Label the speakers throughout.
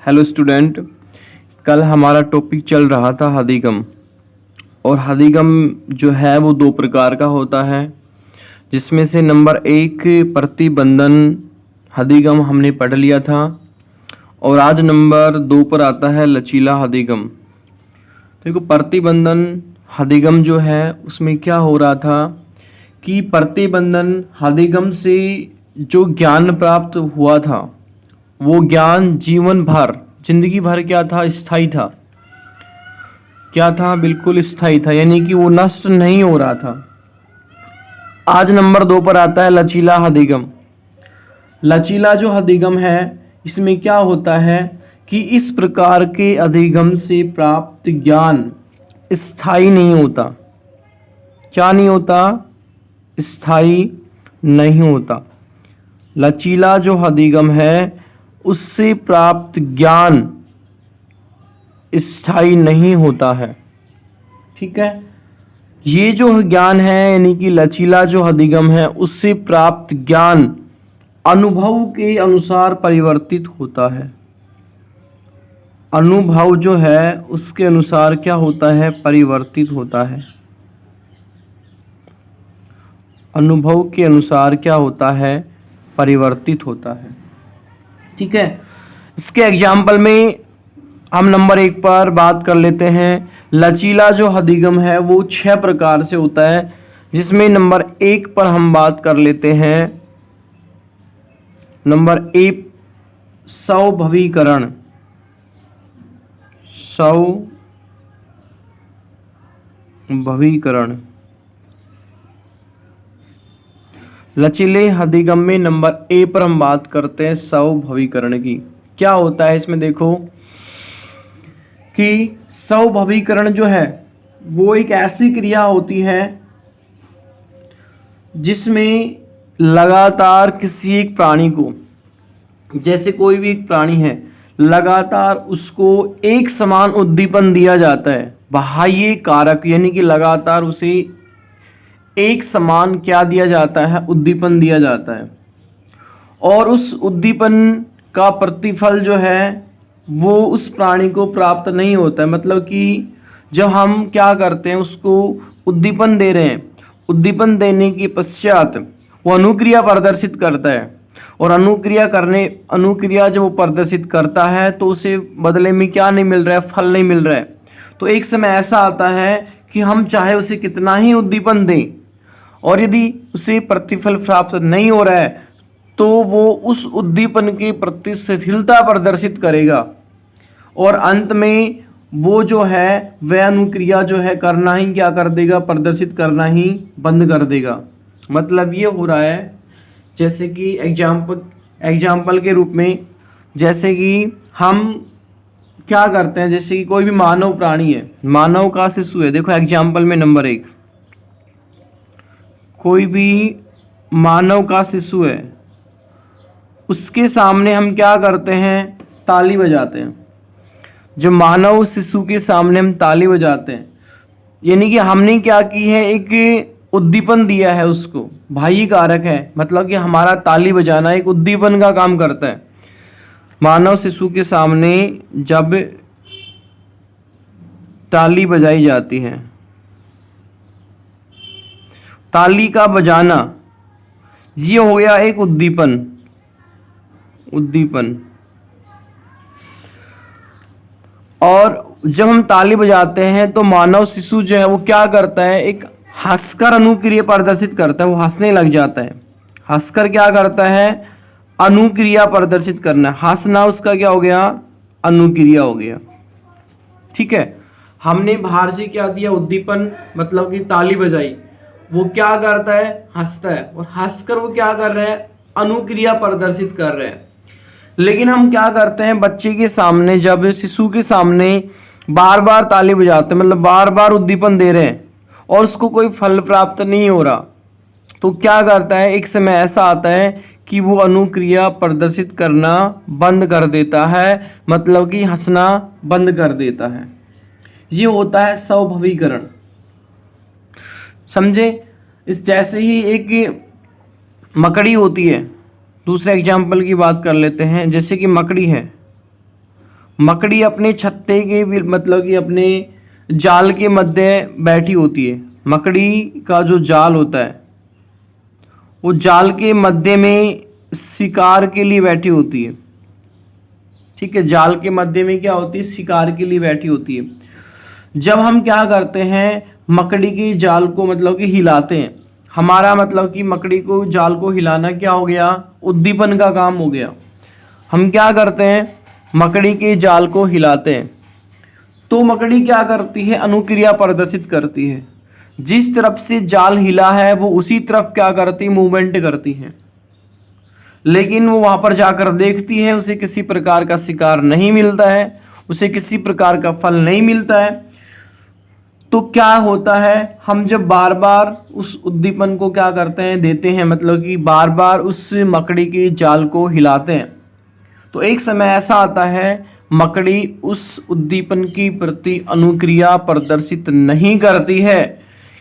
Speaker 1: Hello student, कल हमारा topic चल रहा था हदिगम। और हदिगम जो है वो दो प्रकार का होता है, जिसमें से नंबर 1 प्रतिबंधन हदिगम हमने पढ़ लिया था। और आज नंबर 2 पर आता है लचीला हदिगम। देखो, प्रतिबंधन हदिगम जो है उसमें क्या हो रहा था कि प्रतिबंधन हदिगम से जो ज्ञान प्राप्त हुआ था वो ज्ञान जीवन भर, जिंदगी भर क्या था, स्थायी था। क्या था? बिल्कुल स्थायी था, यानी कि वो नष्ट नहीं हो रहा था। आज नंबर 2 पर आता है लचीला हदिगम। लचीला जो हदिगम है, इसमें क्या होता है कि इस प्रकार के अधिगम से प्राप्त ज्ञान स्थायी नहीं होता। क्या नहीं होता? स्थायी नहीं होता। लचीला जो हदिगम है उससे प्राप्त ज्ञान स्थायी नहीं होता है। ठीक है, ये जो ज्ञान है यानी कि लचीला जो हदिगम है उससे प्राप्त ज्ञान अनुभव के अनुसार परिवर्तित होता है। अनुभव जो है उसके अनुसार क्या होता है? परिवर्तित होता है। अनुभव के अनुसार क्या होता है? परिवर्तित होता है। ठीक है, इसके एग्जाम्पल में हम नंबर 1 पर बात कर लेते हैं। लचीला जो हदिगम है वो 6 प्रकार से होता है, जिसमें नंबर 1 पर हम बात कर लेते हैं। नंबर 1, स्वभवीकरण। स्वभवीकरण लचीले हदिगम में नंबर ए पर हम बात करते हैं स्वभवीकरण की। क्या होता है इसमें? देखो कि स्वभवीकरण जो है वो एक ऐसी क्रिया होती है जिसमें लगातार किसी एक प्राणी को, जैसे कोई भी एक प्राणी है, लगातार उसको एक समान उद्दीपन दिया जाता है। बाह्य कारक यानी कि लगातार उसे एक समान क्या दिया जाता है? उद्दीपन दिया जाता है। और उस उद्दीपन का प्रतिफल जो है वो उस प्राणी को प्राप्त नहीं होता है। मतलब कि जब हम क्या करते हैं, उसको उद्दीपन दे रहे हैं, उद्दीपन देने के पश्चात वो अनुक्रिया प्रदर्शित करता है। और अनुक्रिया जब वो प्रदर्शित करता है तो उसे बदले में क्या नहीं मिल रहा है? फल नहीं मिल रहा है। तो एक समय ऐसा आता है कि हम चाहे उसे कितना ही उद्दीपन दें और यदि उसे प्रतिफल प्राप्त नहीं हो रहा है तो वो उस उद्दीपन के प्रति शिथिलता प्रदर्शित करेगा और अंत में वो जो है वह अनुक्रिया जो है करना ही क्या कर देगा? प्रदर्शित करना ही बंद कर देगा। मतलब ये हो रहा है, जैसे कि एग्जाम्पल के रूप में, जैसे कि हम क्या करते हैं, जैसे कि कोई भी मानव प्राणी है, मानव का शिशु है। देखो एग्जाम्पल में नंबर 1, कोई भी मानव का शिशु है, उसके सामने हम क्या करते हैं? ताली बजाते हैं। जो मानव शिशु के सामने हम ताली बजाते हैं, यानी कि हमने क्या की है? एक उद्दीपन दिया है उसको, बाह्य कारक है। मतलब कि हमारा ताली बजाना एक उद्दीपन का काम करता है। मानव शिशु के सामने जब ताली बजाई जाती है, ताली का बजाना ये हो गया एक उद्दीपन। और जब हम ताली बजाते हैं तो मानव शिशु जो है वो क्या करता है? एक हंसकर अनुक्रिया प्रदर्शित करता है। वो हंसने लग जाता है। हंसकर क्या करता है? अनुक्रिया प्रदर्शित करना। हंसना उसका क्या हो गया? अनुक्रिया हो गया। ठीक है, हमने बाहर से क्या दिया? उद्दीपन, मतलब कि ताली बजाई। वो क्या करता है? हंसता है। और हंसकर वो क्या कर रहा है? अनुक्रिया प्रदर्शित कर रहे हैं। लेकिन हम क्या करते हैं? बच्चे के सामने, जब शिशु के सामने बार बार ताली बजाते हैं, मतलब बार बार उद्दीपन दे रहे हैं और उसको कोई फल प्राप्त नहीं हो रहा, तो क्या करता है? एक समय ऐसा आता है कि वो अनुक्रिया प्रदर्शित करना बंद कर देता है, मतलब कि हंसना बंद कर देता है। ये होता है स्वभवीकरण। समझे? इस जैसे ही एक मकड़ी होती है, दूसरे एग्जाम्पल की बात कर लेते हैं। जैसे कि मकड़ी है, मकड़ी अपने छत्ते के मतलब कि अपने जाल के मध्य बैठी होती है। मकड़ी का जो जाल होता है वो जाल के मध्य में शिकार के लिए बैठी होती है। ठीक है, जाल के मध्य में क्या होती है, शिकार के लिए बैठी होती है। जब हम क्या करते हैं, मकड़ी के जाल को मतलब कि हिलाते हैं, हमारा मतलब कि मकड़ी को जाल को हिलाना क्या हो गया, उद्दीपन का काम हो गया। हम क्या करते हैं, मकड़ी के जाल को हिलाते हैं तो मकड़ी क्या करती है, अनुक्रिया प्रदर्शित करती है। जिस तरफ से जाल हिला है वो उसी तरफ क्या करती है, मूवमेंट करती है। लेकिन वो वहां पर जाकर देखती है, उसे किसी प्रकार का शिकार नहीं मिलता है, उसे किसी प्रकार का फल नहीं मिलता है। तो क्या होता है, हम जब बार बार उस उद्दीपन को क्या करते हैं, देते हैं, मतलब कि बार बार उस मकड़ी के जाल को हिलाते हैं, तो एक समय ऐसा आता है मकड़ी उस उद्दीपन की प्रति अनुक्रिया प्रदर्शित नहीं करती है।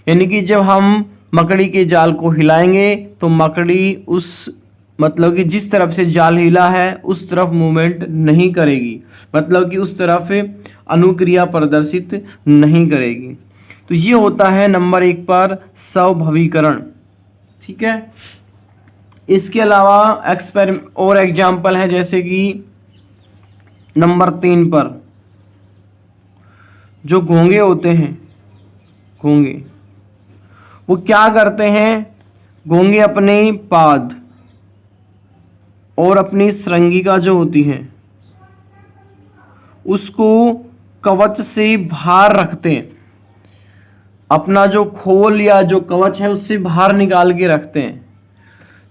Speaker 1: यानी कि जब हम मकड़ी के जाल को हिलाएंगे तो मकड़ी उस मतलब कि जिस तरफ से जाल हिला है उस तरफ मूवमेंट नहीं करेगी, मतलब कि उस तरफ अनुक्रिया प्रदर्शित नहीं करेगी। तो ये होता है नंबर 1 पर स्वभवीकरण। ठीक है, इसके अलावा और एग्जाम्पल है, जैसे कि नंबर 3 पर जो घोंगे होते हैं, घोंगे वो क्या करते हैं, घोंगे अपने पाद और अपनी श्रृंगिका जो होती है उसको कवच से बाहर रखते हैं, अपना जो खोल या जो कवच है उससे बाहर निकाल के रखते हैं।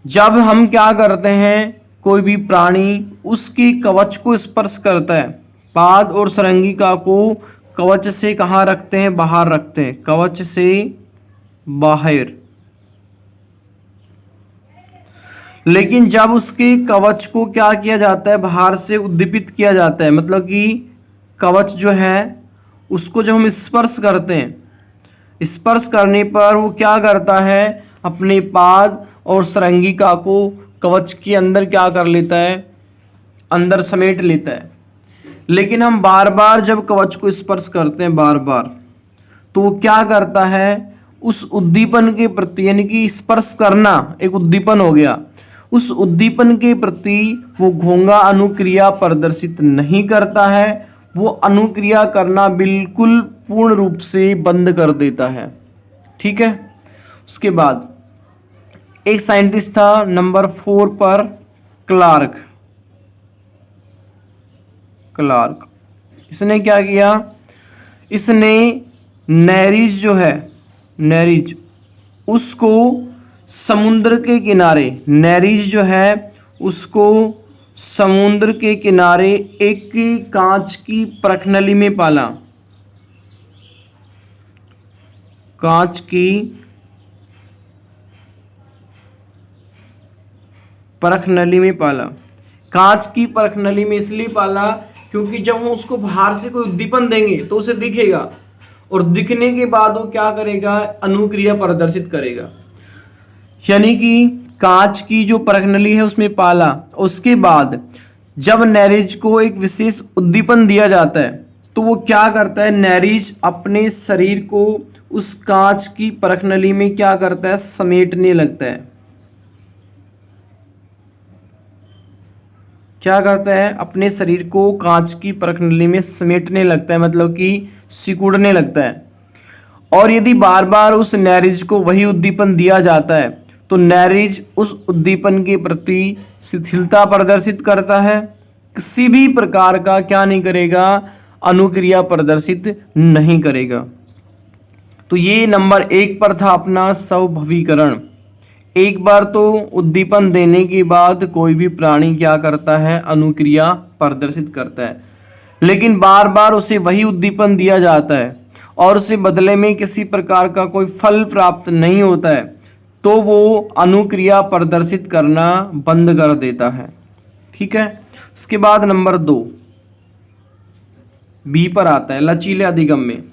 Speaker 1: जब हम क्या करते हैं, कोई भी प्राणी उसकी कवच को स्पर्श करता है, पाद और श्रृंगिका को कवच से कहाँ रखते हैं, बाहर रखते हैं, कवच से बाहर। लेकिन जब उसके कवच को क्या किया जाता है, बाहर से उद्दीपित किया जाता है, मतलब कि कवच जो है उसको जब हम स्पर्श करते हैं, स्पर्श करने पर वो क्या करता है, अपने पाद और श्रृंगिका को कवच के अंदर क्या कर लेता है, अंदर समेट लेता है। लेकिन हम बार बार जब कवच को स्पर्श करते हैं बार बार, तो वो क्या करता है, उस उद्दीपन के प्रति, यानी कि स्पर्श करना एक उद्दीपन हो गया, उस उद्दीपन के प्रति वो घोंगा अनुक्रिया प्रदर्शित नहीं करता है, वो अनुक्रिया करना बिल्कुल पूर्ण रूप से बंद कर देता है। ठीक है, उसके बाद एक साइंटिस्ट था नंबर 4 पर, क्लार्क। इसने क्या किया, इसने नेरीज जो है, नेरीज उसको समुद्र के किनारे, नेरीज जो है उसको समुद्र के किनारे एक कांच की परखनली में पाला, कांच की परखनली में पाला। कांच की परखनली में इसलिए पाला क्योंकि जब हम उसको बाहर से कोई उद्दीपन देंगे तो उसे दिखेगा, और दिखने के बाद वो क्या करेगा, अनुक्रिया प्रदर्शित करेगा। यानी कि कांच की जो परखनली है उसमें पाला, उसके बाद जब नेरिज को एक विशेष उद्दीपन दिया जाता है तो वो क्या करता है, नेरिज अपने शरीर को उस कांच की परखनली में क्या करता है, समेटने लगता है। क्या करता है, अपने शरीर को कांच की परखनली में समेटने लगता है, मतलब कि सिकुड़ने लगता है। और यदि बार बार उस नेरिज को वही उद्दीपन दिया जाता है तो नेरिज उस उद्दीपन के प्रति शिथिलता प्रदर्शित करता है, किसी भी प्रकार का क्या नहीं करेगा, अनुक्रिया प्रदर्शित नहीं करेगा। तो ये नंबर 1 पर था अपना स्वभवीकरण। एक बार तो उद्दीपन देने के बाद कोई भी प्राणी क्या करता है, अनुक्रिया प्रदर्शित करता है। लेकिन बार बार उसे वही उद्दीपन दिया जाता है और उसे बदले में किसी प्रकार का कोई फल प्राप्त नहीं होता है, तो वो अनुक्रिया प्रदर्शित करना बंद कर देता है। ठीक है, उसके बाद नंबर 2 बी पर आता है, लचीले अधिगम में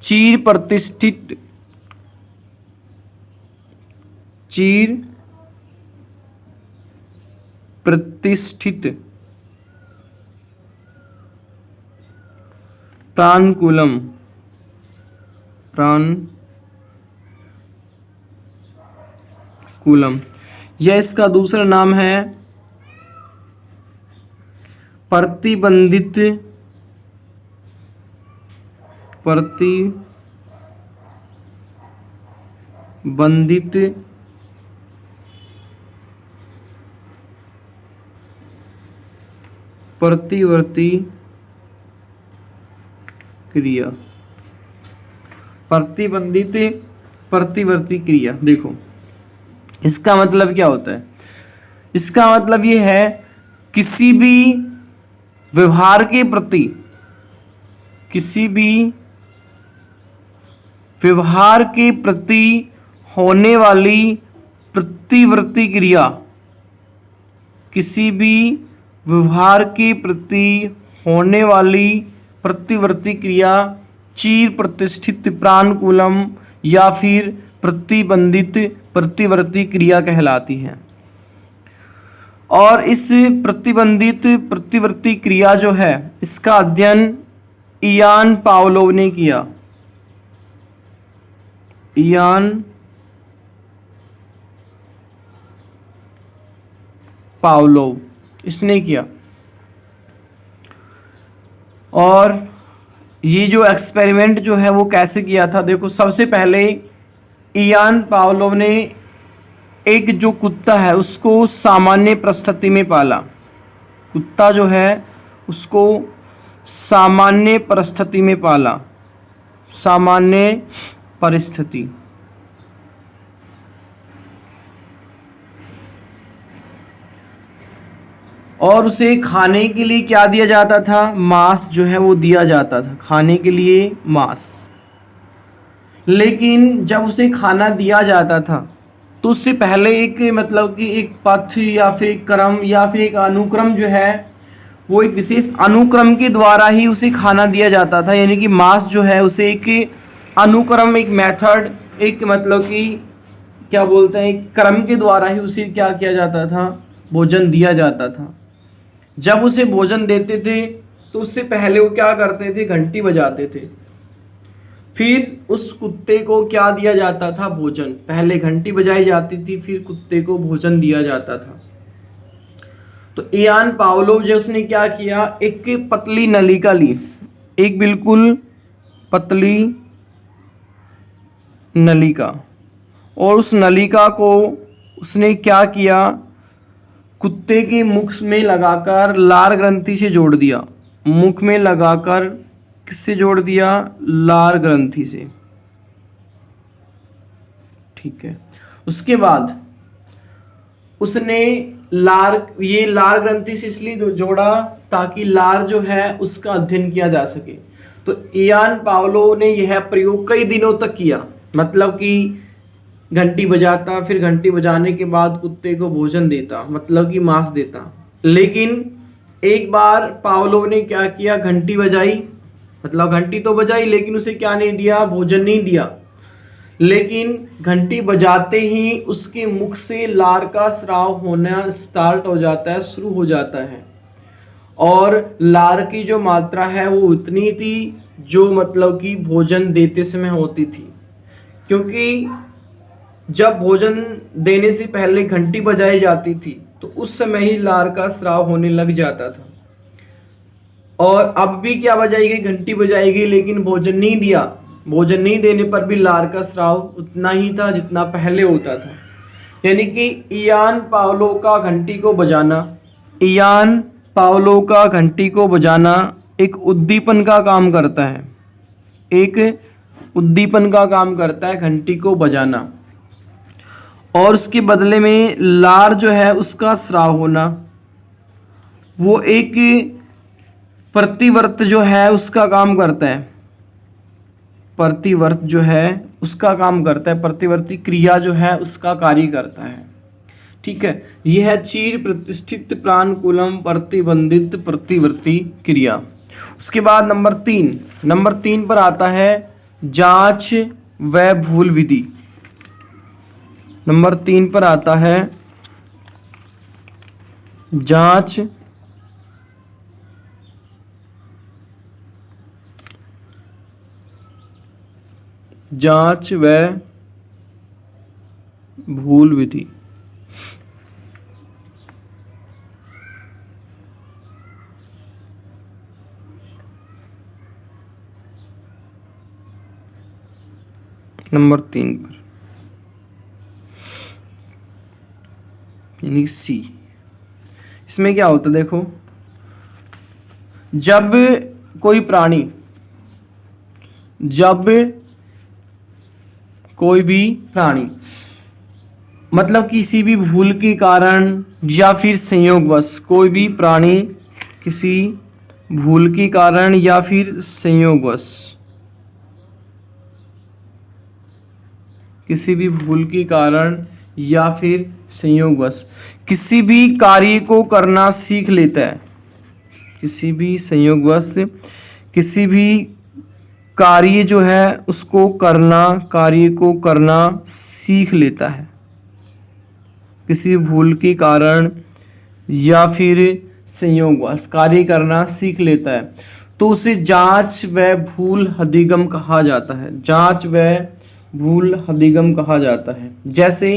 Speaker 1: चीर प्रतिष्ठित, चीर प्रतिष्ठित प्राणकूलम, प्राणकूलम। यह इसका दूसरा नाम है प्रतिबंधित प्रतिवर्ती क्रिया। प्रतिबंधित प्रतिवर्ती क्रिया। देखो इसका मतलब क्या होता है? इसका मतलब ये है किसी भी व्यवहार के प्रति, किसी भी व्यवहार के प्रति होने वाली प्रतिवर्ती क्रिया, किसी भी व्यवहार के प्रति होने वाली प्रतिवर्ती क्रिया चिर प्रतिष्ठित प्राणकूलम या फिर प्रतिबंधित प्रतिवर्ती क्रिया कहलाती है। और इस प्रतिबंधित प्रतिवर्ती क्रिया जो है इसका अध्ययन इयान पावलोव ने किया। इयान पावलोव इसने किया। और ये जो एक्सपेरिमेंट जो है वो कैसे किया था? देखो सबसे पहले इयान पावलोव ने एक जो कुत्ता है उसको सामान्य परिस्थिति में पाला। कुत्ता जो है उसको सामान्य परिस्थिति में पाला, सामान्य परिस्थिति। और उसे खाने के लिए क्या दिया जाता था? मांस जो है वो दिया जाता था, खाने के लिए मांस। लेकिन जब उसे खाना दिया जाता था तो उससे पहले एक मतलब कि एक पथ या फिर एक क्रम या फिर एक अनुक्रम जो है वो एक विशेष अनुक्रम के द्वारा ही उसे खाना दिया जाता था। यानी कि मांस जो है उसे एक अनुक्रम, एक मेथड, एक मतलब कि क्या बोलते हैं, एक क्रम के द्वारा ही उसे क्या किया जाता था? भोजन दिया जाता था। जब उसे भोजन देते थे तो उससे पहले वो क्या करते थे? घंटी बजाते थे। फिर उस कुत्ते को क्या दिया जाता था? भोजन। पहले घंटी बजाई जाती थी, फिर कुत्ते को भोजन दिया जाता था। तो इयान पावलोव जो उसने क्या किया, एक पतली नलिका ली, एक बिल्कुल पतली नलिका, और उस नलिका को उसने क्या किया? कुत्ते के मुख में लगाकर लार ग्रंथि से जोड़ दिया। मुख में लगाकर किससे जोड़ दिया? लार ग्रंथि से। ठीक है। उसके बाद उसने ये लार ग्रंथि से इसलिए जोड़ा ताकि लार जो है उसका अध्ययन किया जा सके। तो इयान पावलोव ने यह प्रयोग कई दिनों तक किया। मतलब कि घंटी बजाता, फिर घंटी बजाने के बाद कुत्ते को भोजन देता, मतलब कि मांस देता। लेकिन एक बार पावलोव ने क्या किया? घंटी बजाई, मतलब घंटी तो बजाई लेकिन उसे क्या नहीं दिया? भोजन नहीं दिया। लेकिन घंटी बजाते ही उसके मुख से लार का स्राव होना स्टार्ट हो जाता है, शुरू हो जाता है। और लार की जो मात्रा है वो उतनी थी जो मतलब कि भोजन देते समय होती थी। क्योंकि जब भोजन देने से पहले घंटी बजाई जाती थी तो उस समय ही लार का स्राव होने लग जाता था। और अब भी क्या बजाई गई? घंटी बजाई गई, लेकिन भोजन नहीं दिया। भोजन नहीं देने पर भी लार का स्राव उतना ही था जितना पहले होता था। यानी कि इयान पावलोव का घंटी को बजाना, इयान पावलोव का घंटी को बजाना एक उद्दीपन का काम करता है। एक उद्दीपन का काम करता है घंटी को बजाना। और उसके बदले में लार जो है उसका स्राव होना, वो एक प्रतिवर्त जो है उसका काम करता है। प्रतिवर्त जो है उसका काम करता है, प्रतिवर्ती क्रिया जो है उसका कार्य करता है। ठीक है, यह है चिर प्रतिष्ठित प्राणकूलम प्रतिबंधित प्रतिवर्ती क्रिया। उसके बाद नंबर 3 पर आता है जांच व भूल विधि। नंबर 3 पर आता है जांच जांच व भूल विधि। नंबर 3 पर यानी सी। इसमें क्या होता है देखो, जब कोई भी प्राणी मतलब किसी भी भूल के कारण या फिर संयोगवश, कोई भी प्राणी किसी भूल के कारण या फिर संयोगवश, किसी भी भूल के कारण या फिर संयोगवश किसी भी कार्य को करना सीख लेता है, किसी भी संयोगवश किसी भी कार्य जो है उसको कार्य को करना सीख लेता है, किसी भूल के कारण या फिर संयोगवश कार्य करना सीख लेता है, तो उसे जांच व भूल अधिगम कहा जाता है। जांच व भूल अधिगम कहा जाता है। जैसे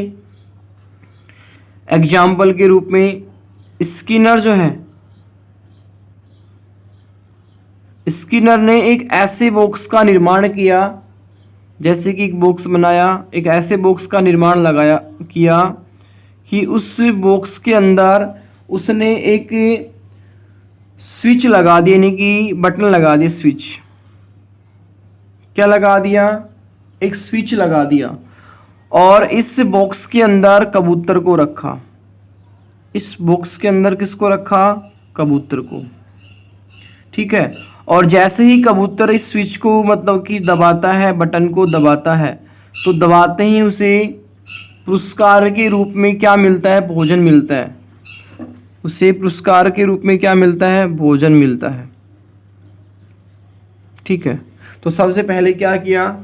Speaker 1: एग्जाम्पल के रूप में स्किनर जो है, स्किनर ने एक ऐसे बॉक्स का निर्माण किया, जैसे कि एक बॉक्स बनाया, एक ऐसे बॉक्स का निर्माण किया कि उस बॉक्स के अंदर उसने एक स्विच लगा दिया, यानी कि बटन लगा दिया। स्विच क्या लगा दिया? एक स्विच लगा दिया और इस बॉक्स के अंदर कबूतर को रखा। इस बॉक्स के अंदर किसको रखा? कबूतर को। ठीक है। और जैसे ही कबूतर इस स्विच को मतलब कि दबाता है, बटन को दबाता है, तो दबाते ही उसे पुरस्कार के रूप में क्या मिलता है? भोजन मिलता है। उसे पुरस्कार के रूप में क्या मिलता है? भोजन मिलता है। ठीक है। तो सबसे पहले क्या किया?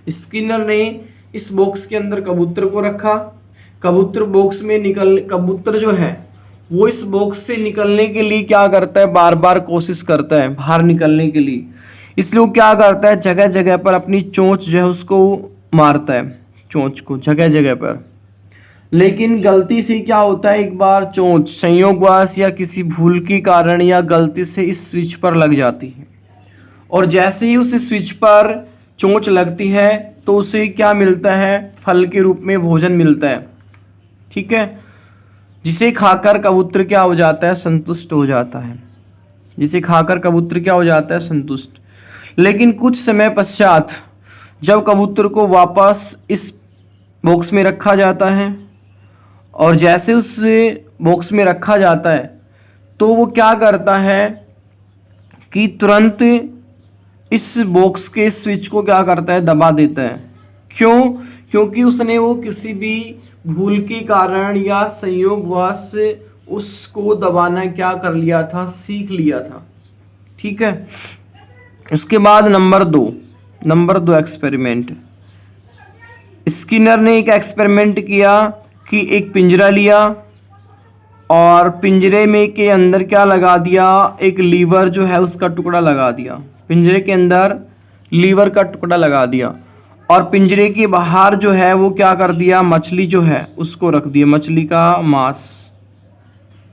Speaker 1: स्किनर ने इस बॉक्स के अंदर कबूतर को रखा। कबूतर जो है वो इस बॉक्स से निकलने के लिए क्या करता है? बार बार कोशिश करता है बाहर निकलने के लिए। इसलिए वो क्या करता है? जगह जगह पर अपनी चोंच जो है उसको मारता है, चोंच को जगह जगह पर। लेकिन गलती से क्या होता है, एक बार चोंच संयोगवश या किसी भूल के कारण या गलती से इस स्विच पर लग जाती है, और जैसे ही उस स्विच पर चोंच लगती है तो उसे क्या मिलता है? फल के रूप में भोजन मिलता है। ठीक है। जिसे खाकर कबूतर क्या हो जाता है? संतुष्ट हो जाता है। जिसे खाकर कबूतर क्या हो जाता है? संतुष्ट। लेकिन कुछ समय पश्चात जब कबूतर को वापस इस बॉक्स में रखा जाता है, और जैसे उस बॉक्स में रखा जाता है तो वो क्या करता है कि तुरंत इस बॉक्स के स्विच को क्या करता है? दबा देता है। क्यों? क्योंकि उसने वो किसी भी भूल के कारण या संयोगवश उसको दबाना क्या कर लिया था? सीख लिया था। ठीक है। उसके बाद नंबर दो एक्सपेरिमेंट। स्किनर ने एक एक्सपेरिमेंट किया कि एक पिंजरा लिया और पिंजरे में के अंदर क्या लगा दिया? एक लीवर जो है उसका टुकड़ा लगा दिया। पिंजरे के अंदर लीवर का टुकड़ा लगा दिया, और पिंजरे के बाहर जो है वो क्या कर दिया? मछली जो है उसको रख दिया, मछली का मांस।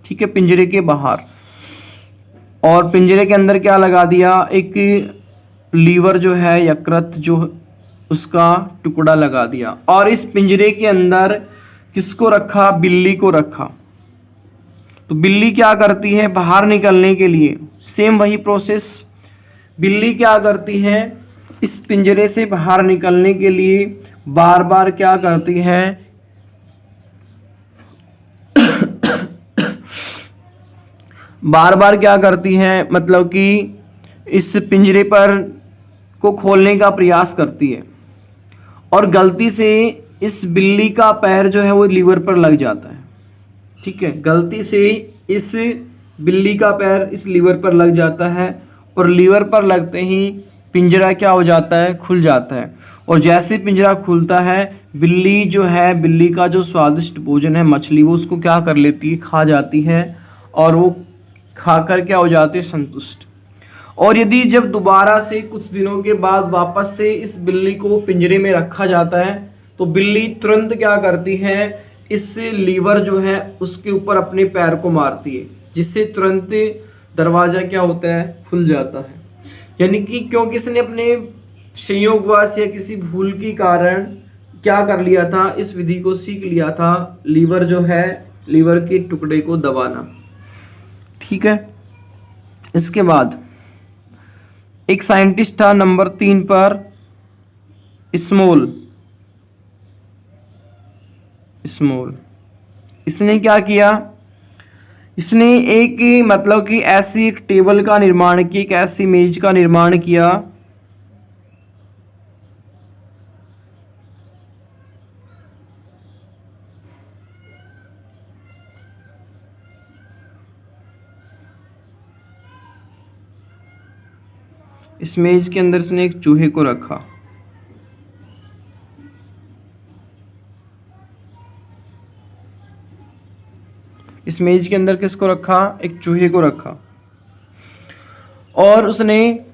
Speaker 1: ठीक है। पिंजरे के बाहर, और पिंजरे के अंदर क्या लगा दिया? एक लीवर जो है, यकृत जो उसका टुकड़ा लगा दिया। और इस पिंजरे के अंदर किसको रखा? बिल्ली को रखा। तो बिल्ली क्या करती है? बाहर निकलने के लिए सेम वही प्रोसेस। बिल्ली क्या करती है? इस पिंजरे से बाहर निकलने के लिए बार बार क्या करती है? बार बार क्या करती है? मतलब कि इस पिंजरे पर को खोलने का प्रयास करती है, और गलती से इस बिल्ली का पैर जो है वो लीवर पर लग जाता है। ठीक है। गलती से इस बिल्ली का पैर इस लीवर पर लग जाता है, और लीवर पर लगते ही पिंजरा क्या हो जाता है? खुल जाता है। और जैसे पिंजरा खुलता है, बिल्ली जो है, बिल्ली का जो स्वादिष्ट भोजन है मछली, वो उसको क्या कर लेती है? खा जाती है, और वो खाकर क्या हो जाती है? संतुष्ट। और यदि जब दोबारा से कुछ दिनों के बाद वापस से इस बिल्ली को पिंजरे में रखा जाता है तो बिल्ली तुरंत क्या करती है, इस लीवर जो है उसके ऊपर अपने पैर को मारती है, जिससे तुरंत दरवाज़ा क्या होता है, खुल जाता है। यानी कि क्योंकि इसने अपने संयोगवश या किसी भूल के कारण क्या कर लिया था, इस विधि को सीख लिया था, लीवर जो है, लीवर के टुकड़े को दबाना। ठीक है। इसके बाद एक साइंटिस्ट था नंबर 3 पर, स्मॉल। इसने क्या किया, इसने एक मतलब कि ऐसी एक टेबल का निर्माण किया, एक ऐसी मेज का निर्माण किया इस मेज के अंदर इसने एक चूहे को रखा। इस मेज के अंदर किसको रखा, एक चूहे को रखा। और उसने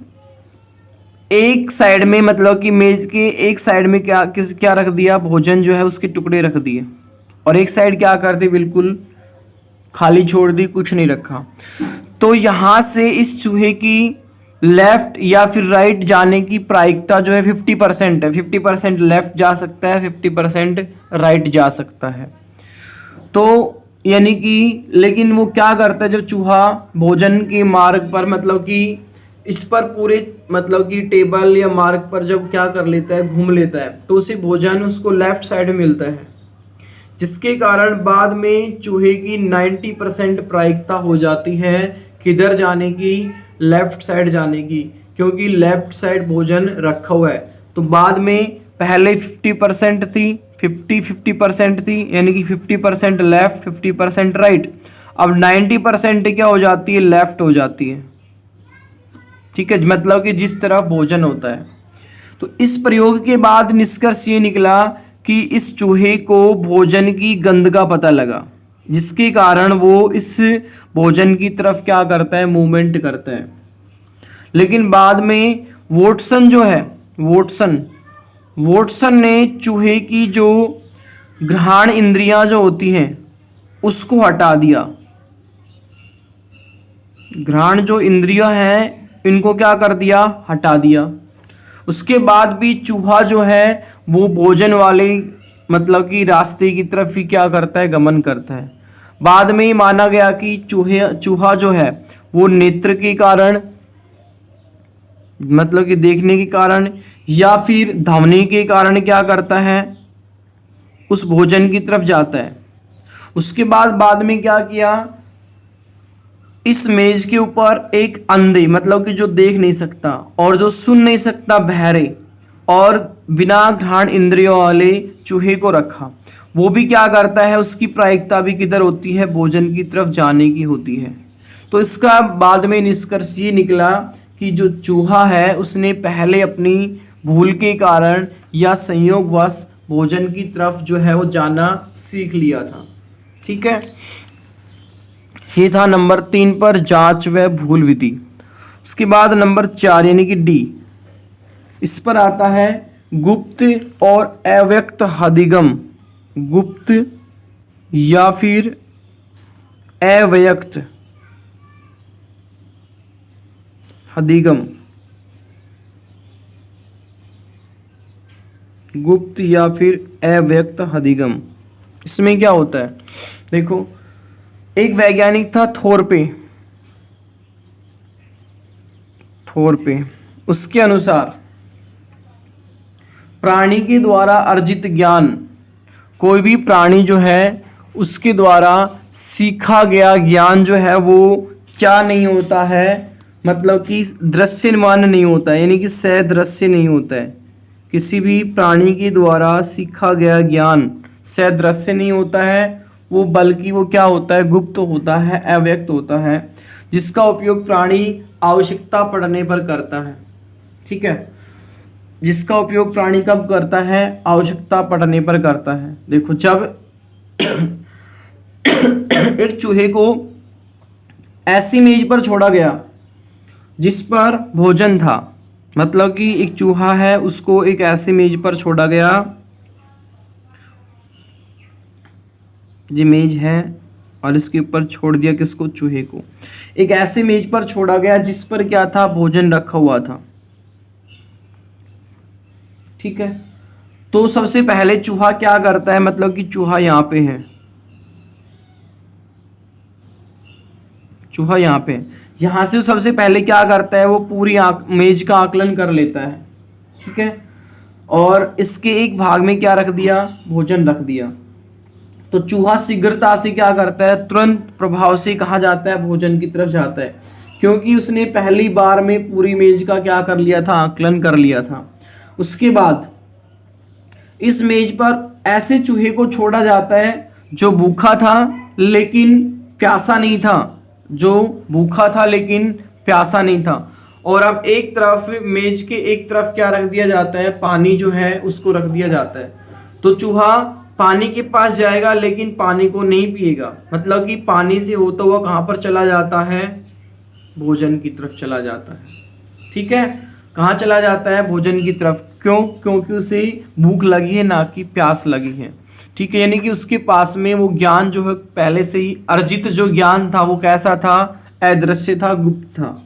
Speaker 1: एक साइड में मतलब कि मेज के एक साइड में क्या रख दिया, भोजन जो है उसके टुकड़े रख दिए, और एक साइड क्या कर दी, बिल्कुल खाली छोड़ दी, कुछ नहीं रखा। तो यहाँ से इस चूहे की लेफ्ट या फिर राइट जाने की प्रायिकता जो है 50% है। 50% लेफ्ट जा सकता है, 50% राइट जा सकता है। तो यानी कि लेकिन वो क्या करता है, जब चूहा भोजन के मार्ग पर मतलब कि इस पर पूरे मतलब कि टेबल या मार्ग पर जब क्या कर लेता है, घूम लेता है, तो उसे भोजन उसको लेफ्ट साइड में मिलता है, जिसके कारण बाद में चूहे की 90% प्रायिकता हो जाती है किधर जाने की, लेफ्ट साइड जाने की, क्योंकि लेफ्ट साइड भोजन रखा हुआ है। तो बाद में पहले 50% थी, 50% थी, यानी कि 50% लेफ्ट 50% राइट, अब 90% क्या हो जाती है, लेफ्ट हो जाती है। ठीक है, मतलब कि जिस तरफ भोजन होता है। तो इस प्रयोग के बाद निष्कर्ष ये निकला कि इस चूहे को भोजन की गंध का पता लगा, जिसके कारण वो इस भोजन की तरफ क्या करता है, मूवमेंट करता है। लेकिन बाद में वॉटसन जो है, वॉटसन ने चूहे की जो घ्राण इंद्रियां जो होती हैं उसको हटा दिया। घ्राण जो इंद्रियां हैं इनको क्या कर दिया, हटा दिया। उसके बाद भी चूहा जो है वो भोजन वाले मतलब कि रास्ते की तरफ ही क्या करता है, गमन करता है। बाद में माना गया कि चूहा जो है वो नेत्र के कारण मतलब कि देखने के कारण या फिर ध्वनि के कारण क्या करता है, उस भोजन की तरफ जाता है। उसके बाद में क्या किया, इस मेज के ऊपर एक अंधे मतलब कि जो देख नहीं सकता और जो सुन नहीं सकता, बहरे और बिना घ्राण इंद्रियों वाले चूहे को रखा। वो भी क्या करता है, उसकी प्रायिकता भी किधर होती है, भोजन की तरफ जाने की होती है। तो इसका बाद में निष्कर्ष ये निकला कि जो चूहा है उसने पहले अपनी भूल के कारण या संयोगवश भोजन की तरफ जो है वो जाना सीख लिया था। ठीक है, ये था नंबर 3 पर जांच व भूल विधि। उसके बाद नंबर 4 यानी कि डी, इस पर आता है गुप्त और अव्यक्त अधिगम। गुप्त या फिर अव्यक्त अधिगम, गुप्त या फिर अव्यक्त अधिगम। इसमें क्या होता है, देखो एक वैज्ञानिक था थोरपे, उसके अनुसार प्राणी के द्वारा अर्जित ज्ञान, कोई भी प्राणी जो है उसके द्वारा सीखा गया ज्ञान जो है वो क्या नहीं होता है, मतलब कि दृश्यमान नहीं होता है, यानी कि सदृश्य नहीं होता है। किसी भी प्राणी के द्वारा सीखा गया ज्ञान सदृश्य नहीं होता है, वो बल्कि वो क्या होता है, गुप्त होता है, अव्यक्त होता है, जिसका उपयोग प्राणी आवश्यकता पड़ने पर करता है। ठीक है, जिसका उपयोग प्राणी कब करता है, आवश्यकता पड़ने पर करता है। देखो जब एक चूहे को ऐसी मेज पर छोड़ा गया जिस पर भोजन था। मतलब कि एक चूहा है, उसको एक ऐसी मेज पर छोड़ा गया, ये मेज है और इसके ऊपर छोड़ दिया किसको, चूहे को। एक ऐसे मेज पर छोड़ा गया जिस पर क्या था, भोजन रखा हुआ था। ठीक है, तो सबसे पहले चूहा क्या करता है, मतलब कि चूहा यहाँ पे है, चूहा यहाँ पे, यहाँ से सबसे पहले क्या करता है, वो पूरी मेज का आकलन कर लेता है। ठीक है, और इसके एक भाग में क्या रख दिया, भोजन रख दिया। तो चूहा शीघ्रता से क्या करता है, तुरंत प्रभाव से कहाँ जाता है, भोजन की तरफ जाता है, क्योंकि उसने पहली बार में पूरी मेज का क्या कर लिया था, आकलन कर लिया था। उसके बाद इस मेज पर ऐसे चूहे को छोड़ा जाता है जो भूखा था लेकिन प्यासा नहीं था, जो भूखा था लेकिन प्यासा नहीं था। और अब एक तरफ मेज के एक तरफ क्या रख दिया जाता है, पानी जो है उसको रख दिया जाता है। तो चूहा पानी के पास जाएगा लेकिन पानी को नहीं पिएगा, मतलब कि पानी से होता हुआ कहाँ पर चला जाता है, भोजन की तरफ चला जाता है। ठीक है, कहाँ चला जाता है, भोजन की तरफ। क्यों, क्योंकि उसे भूख लगी है, ना कि प्यास लगी है। ठीक है, यानी कि उसके पास में वो ज्ञान जो है पहले से ही अर्जित जो ज्ञान था वो कैसा था, अदृश्य था, गुप्त था।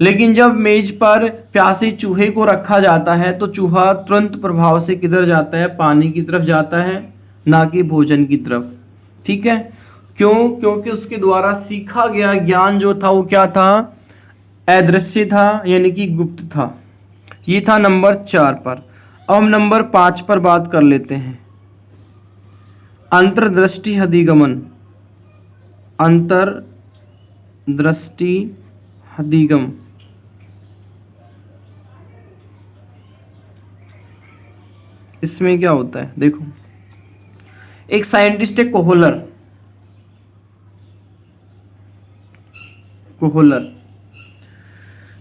Speaker 1: लेकिन जब मेज पर प्यासे चूहे को रखा जाता है तो चूहा तुरंत प्रभाव से किधर जाता है, पानी की तरफ जाता है, ना कि भोजन की तरफ। ठीक है, क्यों, क्योंकि उसके द्वारा सीखा गया ज्ञान जो था वो क्या था, अदृश्य था, यानी कि गुप्त था। ये था नंबर 4 पर। अब हम नंबर 5 पर बात कर लेते हैं, अंतर्दृष्टि अधिगमन। अंतर्दृष्टि अधिगम, इसमें क्या होता है, देखो एक साइंटिस्ट है कोहलर,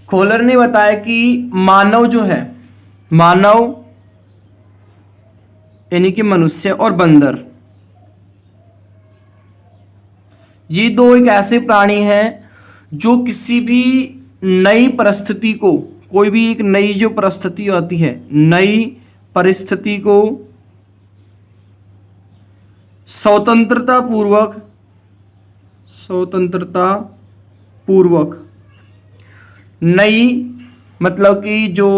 Speaker 1: कोहलर ने बताया कि मानव जो है, मानव यानी कि मनुष्य और बंदर, ये दो एक ऐसे प्राणी हैं जो किसी भी नई परिस्थिति को, कोई भी एक नई जो परिस्थिति आती है, नई परिस्थिति को स्वतंत्रता पूर्वक नई, मतलब कि जो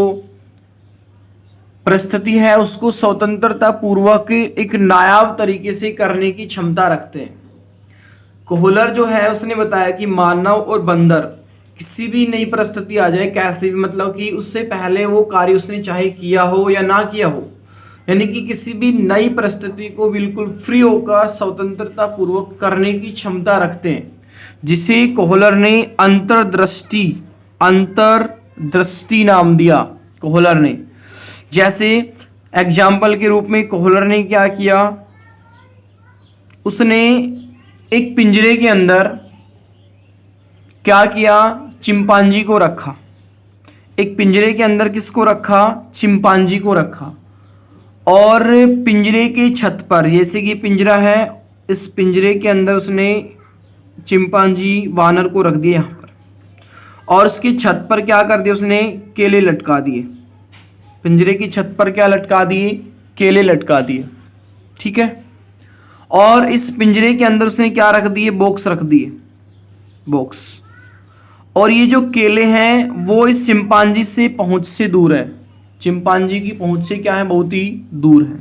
Speaker 1: परिस्थिति है उसको स्वतंत्रता पूर्वक एक नायाब तरीके से करने की क्षमता रखते हैं। कोहलर जो है उसने बताया कि मानव और बंदर किसी भी नई परिस्थिति आ जाए, कैसे भी, मतलब कि उससे पहले वो कार्य उसने चाहे किया हो या ना किया हो, यानी कि किसी भी नई परिस्थिति को बिल्कुल फ्री होकर स्वतंत्रता पूर्वक करने की क्षमता रखते हैं, जिसे कोहलर ने अंतर्दृष्टि नाम दिया। कोहलर ने, जैसे एग्जाम्पल के रूप में कोहलर ने क्या किया, उसने एक पिंजरे के अंदर क्या किया, चिंपांजी को रखा। एक पिंजरे के अंदर किसको रखा, चिंपांजी को रखा। और पिंजरे के छत पर, जैसे कि पिंजरा है, इस पिंजरे के अंदर उसने चिंपांजी वानर को रख दिया यहाँ पर, और उसकी छत पर क्या कर दिया, उसने केले लटका दिए। पिंजरे की छत पर क्या लटका दिए, केले लटका दिए। ठीक है, और इस पिंजरे के अंदर उसने क्या रख दिए, बॉक्स रख दिए, बॉक्स। और ये जो केले हैं वो इस चिंपांजी से पहुंच से दूर है, चिंपांजी की पहुंच से क्या है, बहुत ही दूर है।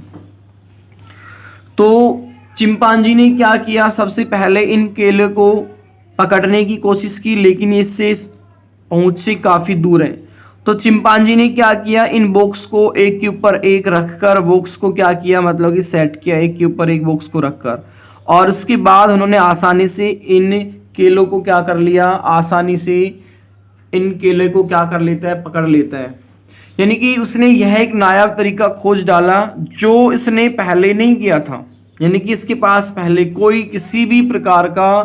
Speaker 1: तो चिंपांजी ने क्या किया, सबसे पहले इन केले को पकड़ने की कोशिश की, लेकिन इससे पहुंच से काफ़ी दूर है। तो चिंपांजी ने क्या किया, इन बॉक्स को एक के ऊपर एक रखकर बॉक्स को क्या किया, मतलब कि सेट किया, एक के ऊपर एक बॉक्स को रखकर। और उसके बाद उन्होंने आसानी से इन केलों को क्या कर लिया, आसानी से इन केले को क्या कर लेता है, पकड़ लेता है। यानी कि उसने यह एक नायाब तरीका खोज डाला जो इसने पहले नहीं किया था, यानी कि इसके पास पहले कोई किसी भी प्रकार का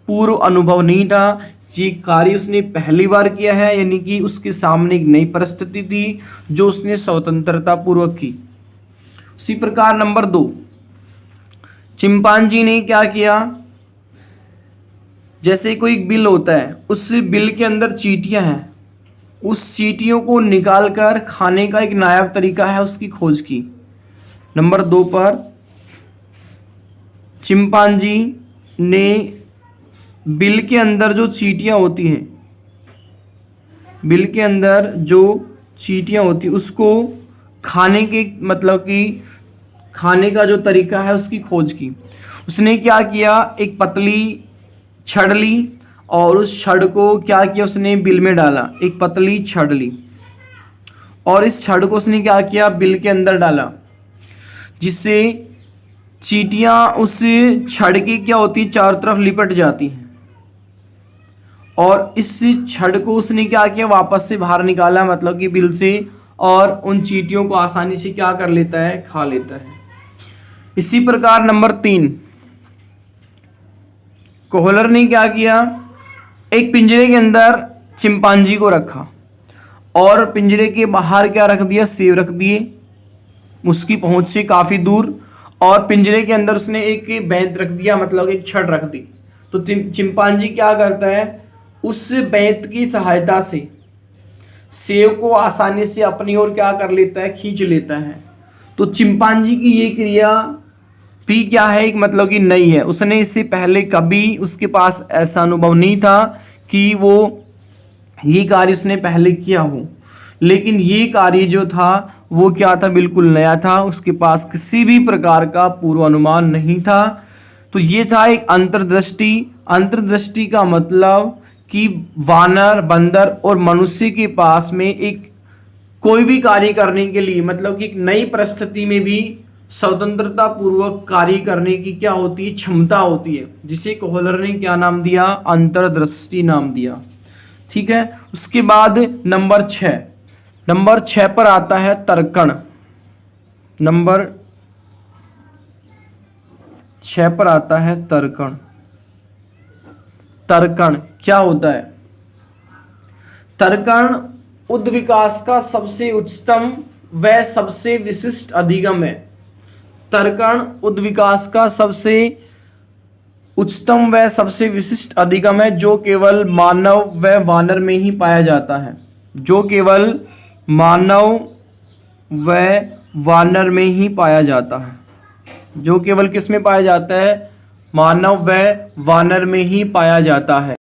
Speaker 1: पूर्व अनुभव नहीं था। ये कार्य उसने पहली बार किया है, यानी कि उसके सामने एक नई परिस्थिति थी जो उसने स्वतंत्रता पूर्वक की। उसी प्रकार नंबर 2, चिंपांजी ने क्या किया, जैसे कोई बिल होता है, उस बिल के अंदर चींटियां हैं, उस चींटियों को निकालकर खाने का एक नायाब तरीका है उसकी खोज की। नंबर 2 पर चिंपांजी ने बिल के अंदर जो चींटियां होती हैं, बिल के अंदर जो चींटियां होती उसको खाने के मतलब कि खाने का जो तरीका है उसकी खोज की। उसने क्या किया, एक पतली छड़ ली और उस छड़ को क्या किया, उसने बिल में डाला। एक पतली छड़ ली और इस छड़ को उसने क्या किया, बिल के अंदर डाला, जिससे चींटियां उस छड़ के क्या होती, चारों तरफ लिपट जाती हैं। और इस छड़ को उसने क्या किया, वापस से बाहर निकाला, मतलब कि बिल से, और उन चींटियों को आसानी से क्या कर लेता है, खा लेता है। इसी प्रकार नंबर 3, कोहलर ने क्या किया, एक पिंजरे के अंदर चिंपांजी को रखा और पिंजरे के बाहर क्या रख दिया, सेब रख दिए उसकी पहुंच से काफ़ी दूर, और पिंजरे के अंदर उसने एक बैंत रख दिया, मतलब एक छड़ रख दी। तो चिंपांजी क्या करता है, उस बैंत की सहायता से सेब को आसानी से अपनी ओर क्या कर लेता है, खींच लेता है। तो चिंपांजी की ये क्रिया भी क्या है, एक मतलब कि नई है। उसने इससे पहले कभी उसके पास ऐसा अनुभव नहीं था कि वो ये कार्य उसने पहले किया हो, लेकिन ये कार्य जो था वो क्या था, बिल्कुल नया था। उसके पास किसी भी प्रकार का पूर्वानुमान नहीं था। तो ये था एक अंतर्दृष्टि। अंतर्दृष्टि का मतलब कि वानर, बंदर और मनुष्य के पास में एक कोई भी कार्य करने के लिए, मतलब कि एक नई परिस्थिति में भी स्वतंत्रता पूर्वक कार्य करने की क्या होती है, क्षमता होती है, जिसे कोहलर ने क्या नाम दिया, अंतर्दृष्टि नाम दिया। ठीक है। उसके बाद नंबर 6 पर आता है तर्कण। नंबर 6 पर आता है तर्कण। तर्कण क्या होता है? तर्कण उद्विकास का सबसे उच्चतम व सबसे विशिष्ट अधिगम है। तर्कण उद्विकास का सबसे उच्चतम व सबसे विशिष्ट अधिगम है, जो केवल मानव व वानर में ही पाया जाता है। जो केवल मानव व वानर में ही पाया जाता है। जो केवल किस में पाया जाता है, मानव व वानर में ही पाया जाता है।